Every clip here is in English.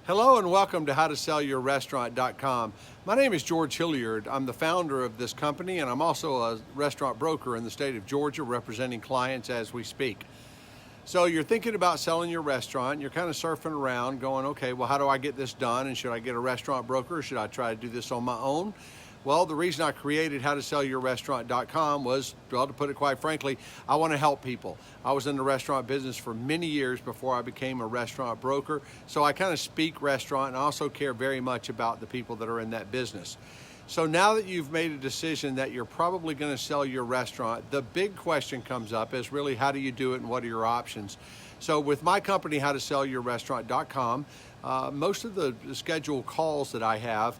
Hello and welcome to howtosellyourrestaurant.com. My name is George Hilliard. I'm the founder of this company and I'm also a restaurant broker in the state of Georgia representing clients as we speak. So you're thinking about selling your restaurant, you're kind of surfing around going, okay, well, how do I get this done? And should I get a restaurant broker or should I try to do this on my own? Well, the reason I created howtosellyourrestaurant.com was, well, to put it quite frankly, I want to help people. I was in the restaurant business for many years before I became a restaurant broker, so I kind of speak restaurant and I also care very much about the people that are in that business. So now that you've made a decision that you're probably going to sell your restaurant, the big question comes up is really how do you do it and what are your options? So with my company, howtosellyourrestaurant.com, most of the scheduled calls that I have,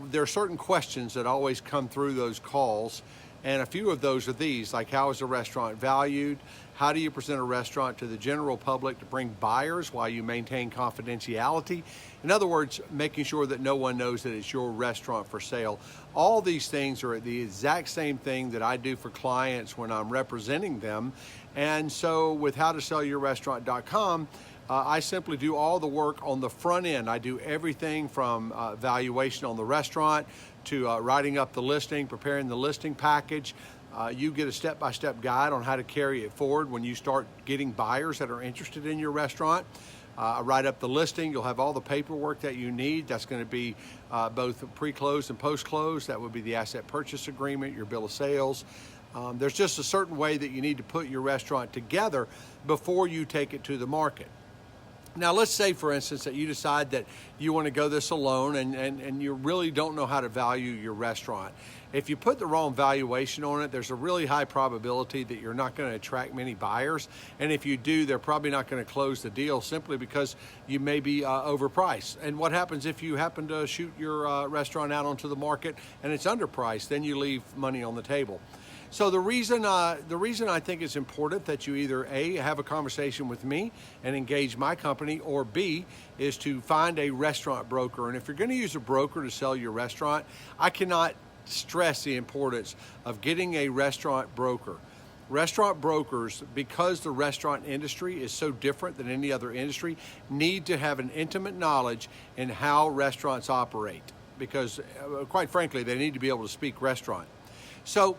there are certain questions that always come through those calls, and a few of those are these, like how is a restaurant valued? How do you present a restaurant to the general public to bring buyers while you maintain confidentiality? In other words, making sure that no one knows that it's your restaurant for sale. All these things are the exact same thing that I do for clients when I'm representing them. And so with howtosellyourrestaurant.com, I simply do all the work on the front end. I do everything from valuation on the restaurant to writing up the listing, preparing the listing package. You get a step-by-step guide on how to carry it forward when you start getting buyers that are interested in your restaurant. I write up the listing. You'll have all the paperwork that you need. That's going to be both pre-close and post-close. That would be the asset purchase agreement, your bill of sales. There's just a certain way that you need to put your restaurant together before you take it to the market. Now, let's say, for instance, that you decide that you want to go this alone and you really don't know how to value your restaurant. If you put the wrong valuation on it, there's a really high probability that you're not going to attract many buyers. And if you do, they're probably not going to close the deal simply because you may be overpriced. And what happens if you happen to shoot your restaurant out onto the market and it's underpriced? Then you leave money on the table. So the reason I think it's important that you either A, have a conversation with me and engage my company, or B, is to find a restaurant broker. And if you're going to use a broker to sell your restaurant, I cannot stress the importance of getting a restaurant broker. Restaurant brokers, because the restaurant industry is so different than any other industry, need to have an intimate knowledge in how restaurants operate because, quite frankly, they need to be able to speak restaurant. So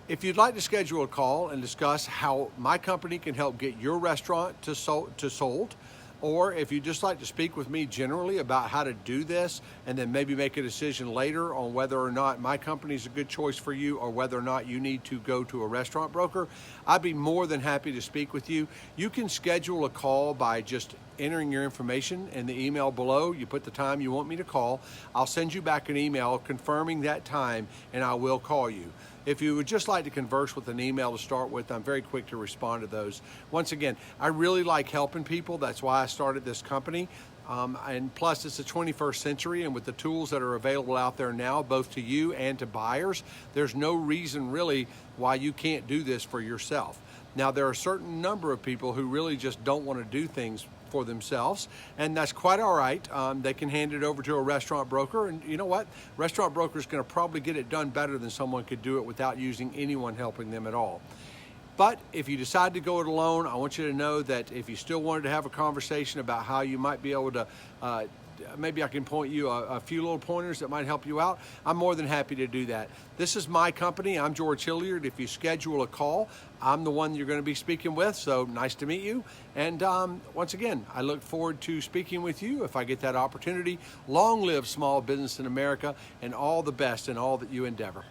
if you'd like to schedule a call and discuss how my company can help get your restaurant to sold, or if you'd just like to speak with me generally about how to do this and then maybe make a decision later on whether or not my company is a good choice for you or whether or not you need to go to a restaurant broker, I'd be more than happy to speak with you. You can schedule a call by just entering your information in the email below. You put the time you want me to call. I'll send you back an email confirming that time and I will call you. If you would just like to converse with an email to start with, I'm very quick to respond to those. Once again, I really like helping people. That's why I started this company. And plus, it's the 21st century, and with the tools that are available out there now, both to you and to buyers, there's no reason really why you can't do this for yourself. Now, there are a certain number of people who really just don't want to do things for themselves, and that's quite all right. They can hand it over to a restaurant broker, and you know what? Restaurant broker is going to probably get it done better than someone could do it without using anyone helping them at all. But if you decide to go it alone, I want you to know that if you still wanted to have a conversation about how you might be able to maybe I can point you a few little pointers that might help you out, I'm more than happy to do that. This is my company. I'm George Hilliard. If you schedule a call, I'm the one you're going to be speaking with, so nice to meet you. And once again, I look forward to speaking with you if I get that opportunity. Long live small business in America, and all the best in all that you endeavor.